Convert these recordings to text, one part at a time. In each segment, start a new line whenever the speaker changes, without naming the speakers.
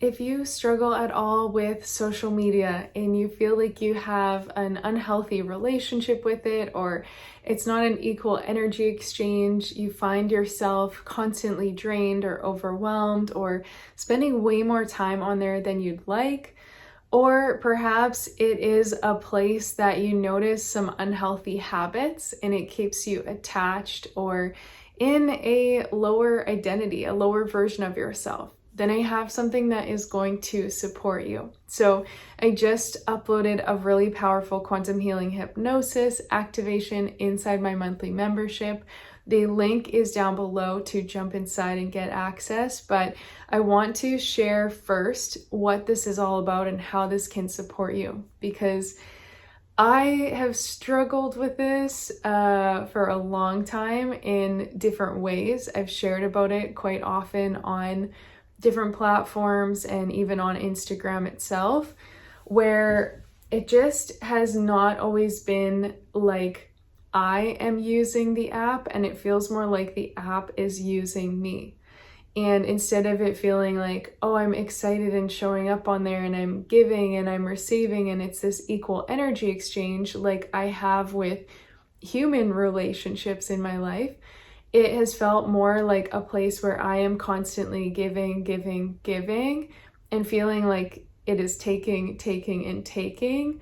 If you struggle at all with social media and you feel like you have an unhealthy relationship with it, or it's not an equal energy exchange, you find yourself constantly drained or overwhelmed or spending way more time on there than you'd like, or perhaps it is a place that you notice some unhealthy habits and it keeps you attached or in a lower identity, a lower version of yourself, then I have something that is going to support you. So I just uploaded a really powerful quantum healing hypnosis activation inside my monthly membership. The link is down below to jump inside and get access, but I want to share first what this is all about and how this can support you, because I have struggled with this for a long time in different ways. I've shared about it quite often on different platforms and even on Instagram itself, where it just has not always been like I am using the app, and it feels more like the app is using me. And instead of it feeling like, oh, I'm excited and showing up on there and I'm giving and I'm receiving and it's this equal energy exchange like I have with human relationships in my life, it has felt more like a place where I am constantly giving, and feeling like it is taking, and taking,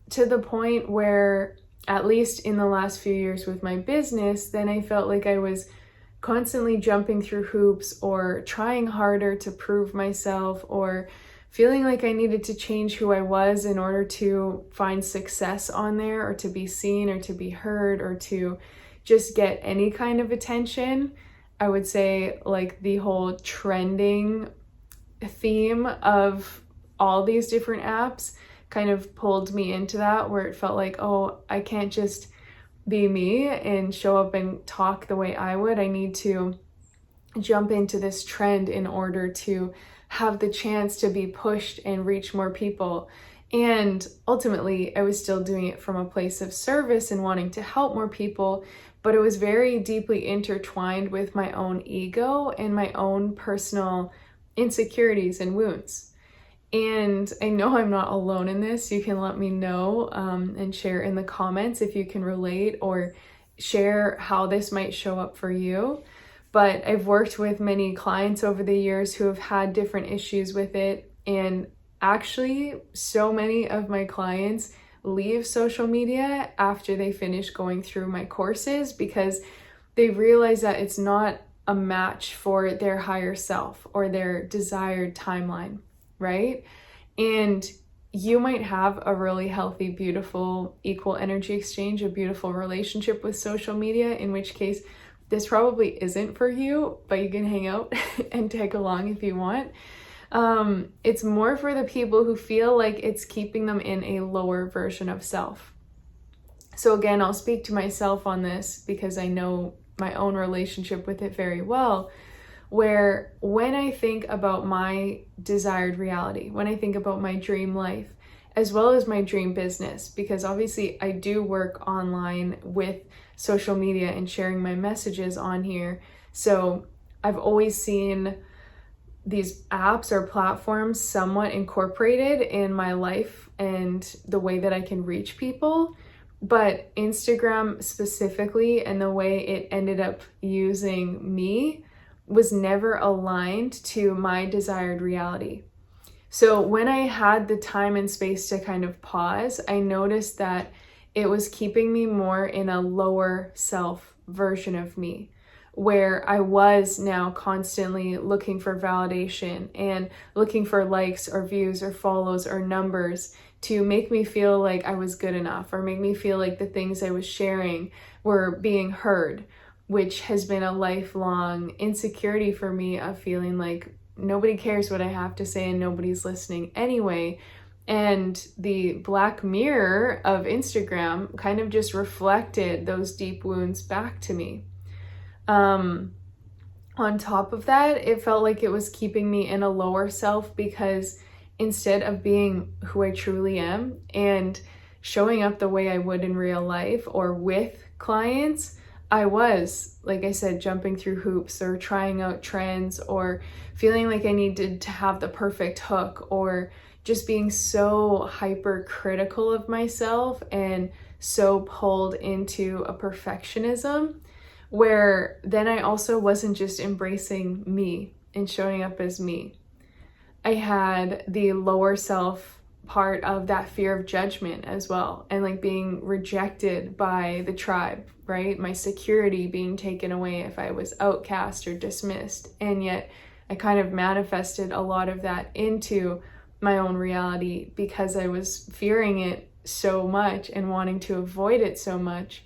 to the point where, at least in the last few years with my business, then I felt like I was constantly jumping through hoops or trying harder to prove myself, or feeling like I needed to change who I was in order to find success on there, or to be seen, or to be heard, or to just get any kind of attention. I would say like the whole trending theme of all these different apps kind of pulled me into that, where it felt like, oh, I can't just be me and show up and talk the way I would. I need to jump into this trend in order to have the chance to be pushed and reach more people. And ultimately, I was still doing it from a place of service and wanting to help more people, but it was very deeply intertwined with my own ego and my own personal insecurities and wounds. And I know I'm not alone in this. You can let me know and share in the comments if you can relate, or share how this might show up for you. But I've worked with many clients over the years who have had different issues with it. And actually, so many of my clients leave social media after they finish going through my courses, because they realize that it's not a match for their higher self or their desired timeline, right? And you might have a really healthy, beautiful, equal energy exchange, a beautiful relationship with social media, in which case this probably isn't for you, but you can hang out and tag along if you want. It's more for the people who feel like it's keeping them in a lower version of self. So again, I'll speak to myself on this because I know my own relationship with it very well, where when I think about my desired reality, when I think about my dream life, as well as my dream business, because obviously I do work online with social media and sharing my messages on here. So I've always seen these apps or platforms somewhat incorporated in my life and the way that I can reach people. But Instagram specifically, and the way it ended up using me, was never aligned to my desired reality. So when I had the time and space to kind of pause, I noticed that it was keeping me more in a lower self version of me, where I was now constantly looking for validation and looking for likes or views or follows or numbers to make me feel like I was good enough, or make me feel like the things I was sharing were being heard, which has been a lifelong insecurity for me, of feeling like nobody cares what I have to say and nobody's listening anyway. And the black mirror of Instagram kind of just reflected those deep wounds back to me. On top of that, it felt like it was keeping me in a lower self, because instead of being who I truly am and showing up the way I would in real life or with clients, I was, like I said, jumping through hoops or trying out trends or feeling like I needed to have the perfect hook, or just being so hypercritical of myself and so pulled into a perfectionism, where then I also wasn't just embracing me and showing up as me. I had the lower self part of that fear of judgment as well, and like being rejected by the tribe, right? My security being taken away if I was outcast or dismissed. And yet I kind of manifested a lot of that into my own reality because I was fearing it so much and wanting to avoid it so much.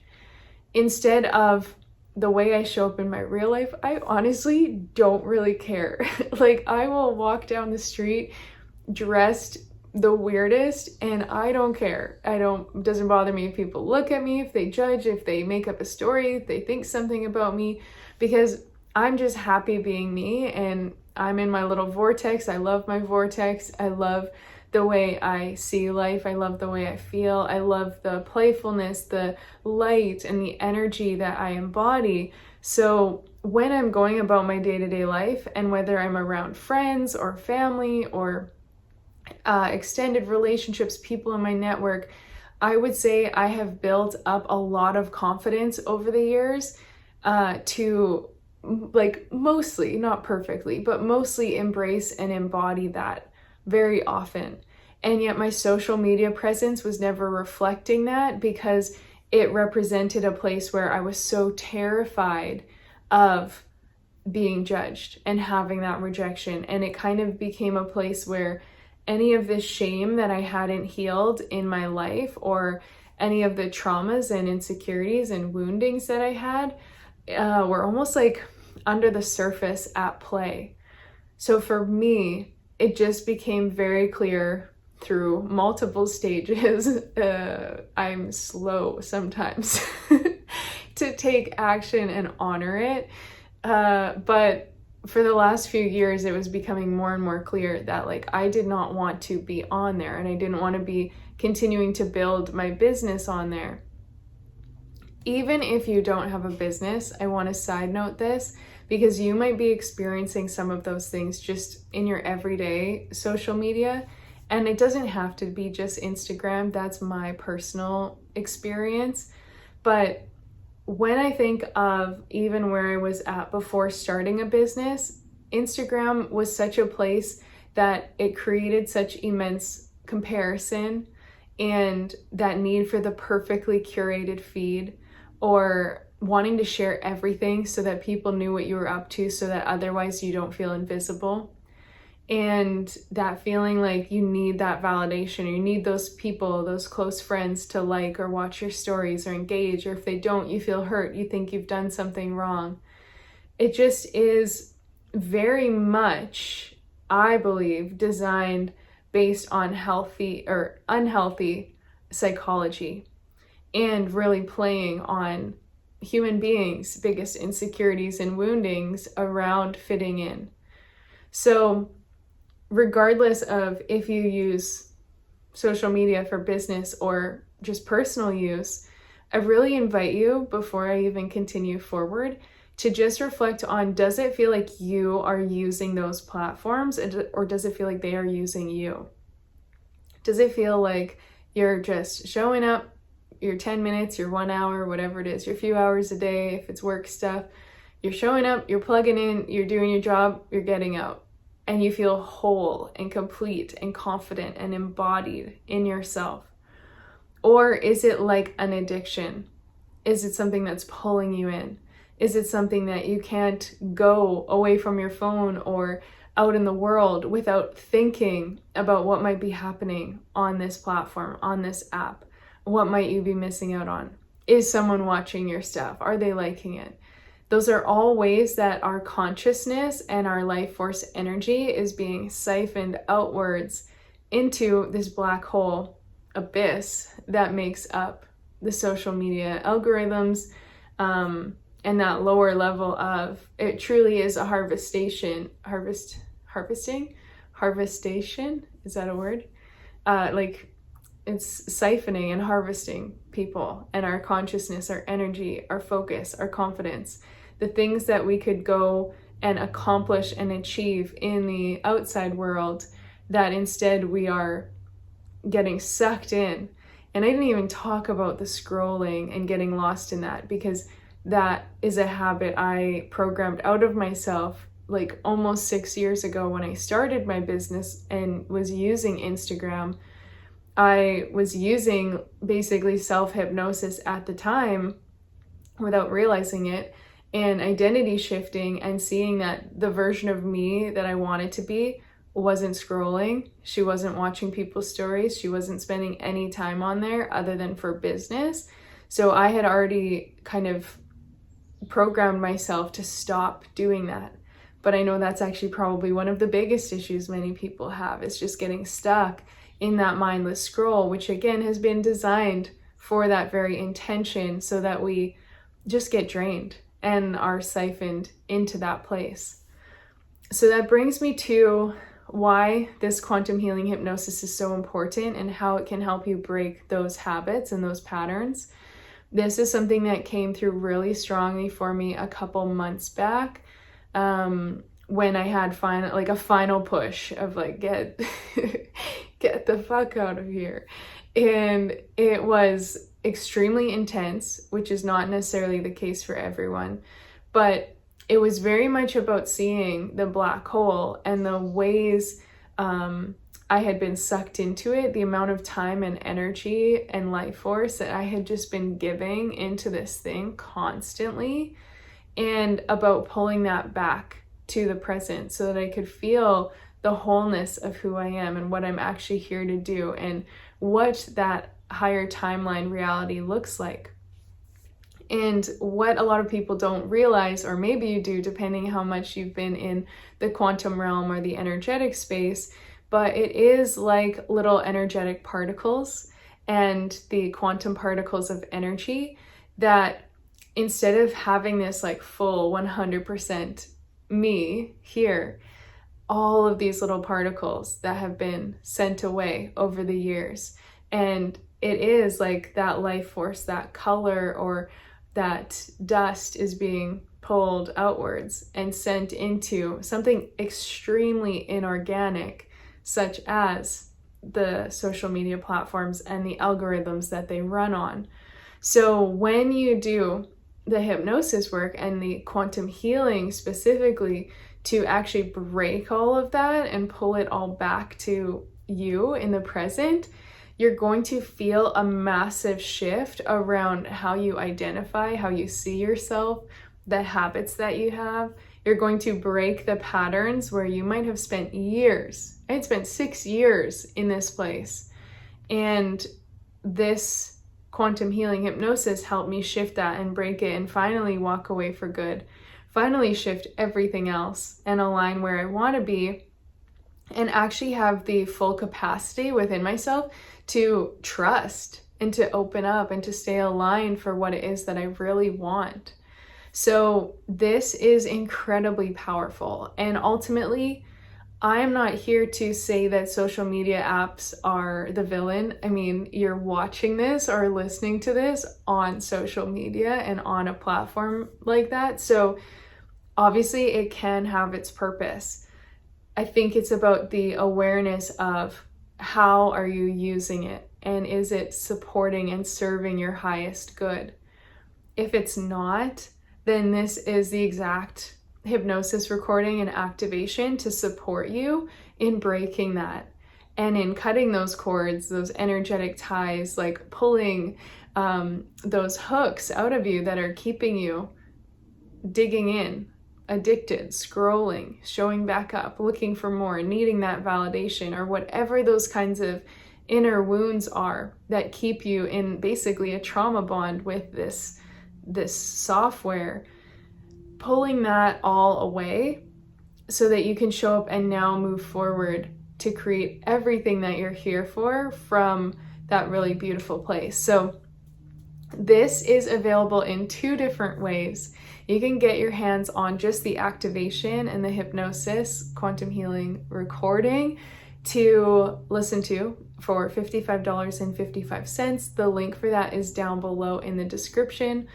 Instead of the way I show up in my real life, I honestly don't really care. Like, I will walk down the street dressed the weirdest and I don't care. It doesn't bother me if people look at me, if they judge, if they make up a story, if they think something about me, because I'm just happy being me and I'm in my little vortex. I love my vortex. I love the way I see life. I love the way I feel. I love the playfulness, the light, and the energy that I embody. So when I'm going about my day-to-day life, and whether I'm around friends or family or extended relationships, people in my network, I would say I have built up a lot of confidence over the years to, like, mostly, not perfectly, but mostly embrace and embody that very often. And yet my social media presence was never reflecting that, because it represented a place where I was so terrified of being judged and having that rejection. And it kind of became a place where any of this shame that I hadn't healed in my life, or any of the traumas and insecurities and woundings that I had, were almost like under the surface at play. So for me, it just became very clear through multiple stages. I'm slow sometimes to take action and honor it. But for the last few years, it was becoming more and more clear that, like, I did not want to be on there, and I didn't want to be continuing to build my business on there. Even if you don't have a business, I want to side note this, because you might be experiencing some of those things just in your everyday social media. And it doesn't have to be just Instagram. That's my personal experience. But when I think of even where I was at before starting a business, Instagram was such a place that it created such immense comparison and that need for the perfectly curated feed, or wanting to share everything so that people knew what you were up to, so that otherwise you don't feel invisible. And that feeling like you need that validation, or you need those people, those close friends to like or watch your stories or engage, or if they don't, you feel hurt, you think you've done something wrong. It just is very much, I believe, designed based on healthy or unhealthy psychology, and really playing on human beings' biggest insecurities and woundings around fitting in. So regardless of if you use social media for business or just personal use, I really invite you, before I even continue forward, to just reflect on, does it feel like you are using those platforms, or does it feel like they are using you? Does it feel like you're just showing up your 10 minutes, your 1 hour, whatever it is, your few hours a day, if it's work stuff, you're showing up, you're plugging in, you're doing your job, you're getting out, and you feel whole and complete and confident and embodied in yourself? Or is it like an addiction? Is it something that's pulling you in? Is it something that you can't go away from your phone or out in the world without thinking about what might be happening on this platform, on this app? What might you be missing out on? Is someone watching your stuff? Are they liking it? Those are all ways that our consciousness and our life force energy is being siphoned outwards into this black hole abyss that makes up the social media algorithms, and that lower level of, it truly is a harvestation, is that a word? Like It's siphoning and harvesting people and our consciousness, our energy, our focus, our confidence, the things that we could go and accomplish and achieve in the outside world, that instead we are getting sucked in. And I didn't even talk about the scrolling and getting lost in that, because that is a habit I programmed out of myself like almost 6 years ago when I started my business and was using Instagram. I was using basically self-hypnosis at the time without realizing it, and identity shifting and seeing that the version of me that I wanted to be wasn't scrolling. She wasn't watching people's stories. She wasn't spending any time on there other than for business. So I had already kind of programmed myself to stop doing that. But I know that's actually probably one of the biggest issues many people have, is just getting stuck in that mindless scroll, which again has been designed for that very intention, so that we just get drained and are siphoned into that place. So that brings me to why this quantum healing hypnosis is so important and how it can help you break those habits and those patterns. This is something that came through really strongly for me a couple months back, when I had a final push of like, get the fuck out of here. And it was extremely intense, which is not necessarily the case for everyone, but it was very much about seeing the black hole and the ways I had been sucked into it, the amount of time and energy and life force that I had just been giving into this thing constantly, and about pulling that back to the present so that I could feel the wholeness of who I am and what I'm actually here to do and what that higher timeline reality looks like. And what a lot of people don't realize, or maybe you do depending how much you've been in the quantum realm or the energetic space, but it is like little energetic particles and the quantum particles of energy, that instead of having this like full 100% me here, all of these little particles that have been sent away over the years, and it is like that life force, that color or that dust is being pulled outwards and sent into something extremely inorganic, such as the social media platforms and the algorithms that they run on. So when you do the hypnosis work and the quantum healing specifically to actually break all of that and pull it all back to you in the present, you're going to feel a massive shift around how you identify, how you see yourself, the habits that you have. You're going to break the patterns where you might have spent years. I had spent 6 years in this place. And this quantum healing hypnosis helped me shift that and break it and finally walk away for good. Finally shift everything else and align where I want to be, and actually have the full capacity within myself to trust and to open up and to stay aligned for what it is that I really want. So this is incredibly powerful. And ultimately, I am not here to say that social media apps are the villain. I mean, you're watching this or listening to this on social media and on a platform like that. So obviously it can have its purpose. I think it's about the awareness of how are you using it, and is it supporting and serving your highest good? If it's not, then this is the exact hypnosis recording and activation to support you in breaking that and in cutting those cords, those energetic ties, like pulling those hooks out of you that are keeping you digging in, addicted, scrolling, showing back up, looking for more, needing that validation, or whatever those kinds of inner wounds are that keep you in basically a trauma bond with this software. Pulling that all away so that you can show up and now move forward to create everything that you're here for from that really beautiful place. So this is available in 2 different ways. You can get your hands on just the activation and the hypnosis quantum healing recording to listen to for $55.55. The link for that is down below in the description.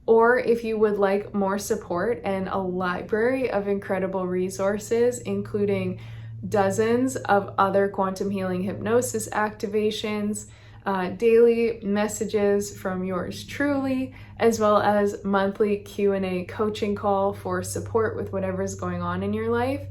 Or if you would like more support and a library of incredible resources, including dozens of other quantum healing hypnosis activations, daily messages from yours truly, as well as monthly Q&A coaching call for support with whatever's going on in your life,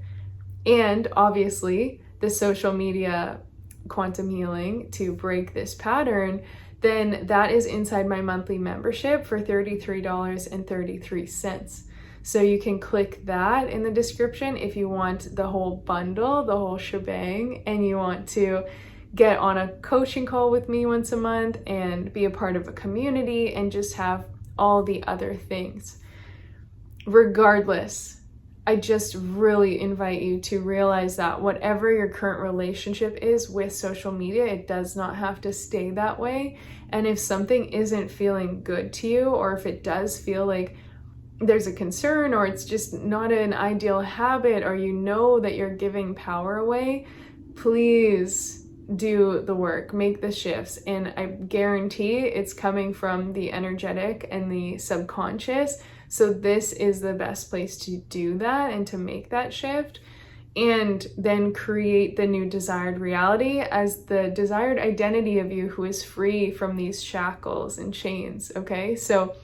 and obviously the social media quantum healing to break this pattern, then that is inside my monthly membership for $33.33. So you can click that in the description if you want the whole bundle, the whole shebang, and you want to get on a coaching call with me once a month and be a part of a community and just have all the other things. Regardless, I just really invite you to realize that whatever your current relationship is with social media, it does not have to stay that way. And if something isn't feeling good to you, or if it does feel like there's a concern, or it's just not an ideal habit, or you know that you're giving power away, please do the work, make the shifts, and I guarantee it's coming from the energetic and the subconscious. So this is the best place to do that and to make that shift, and then create the new desired reality as the desired identity of you who is free from these shackles and chains. Okay, so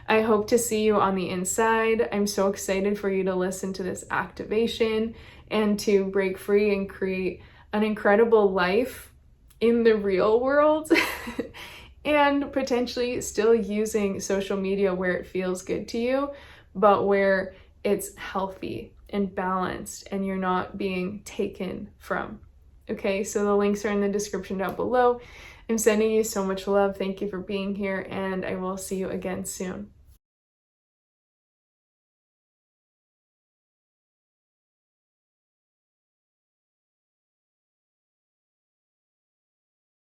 I hope to see you on the inside. I'm so excited for you to listen to this activation and to break free and create an incredible life in the real world and potentially still using social media where it feels good to you, but where it's healthy and balanced and you're not being taken from. Okay, so the links are in the description down below. I'm sending you so much love. Thank you for being here, and I will see you again soon.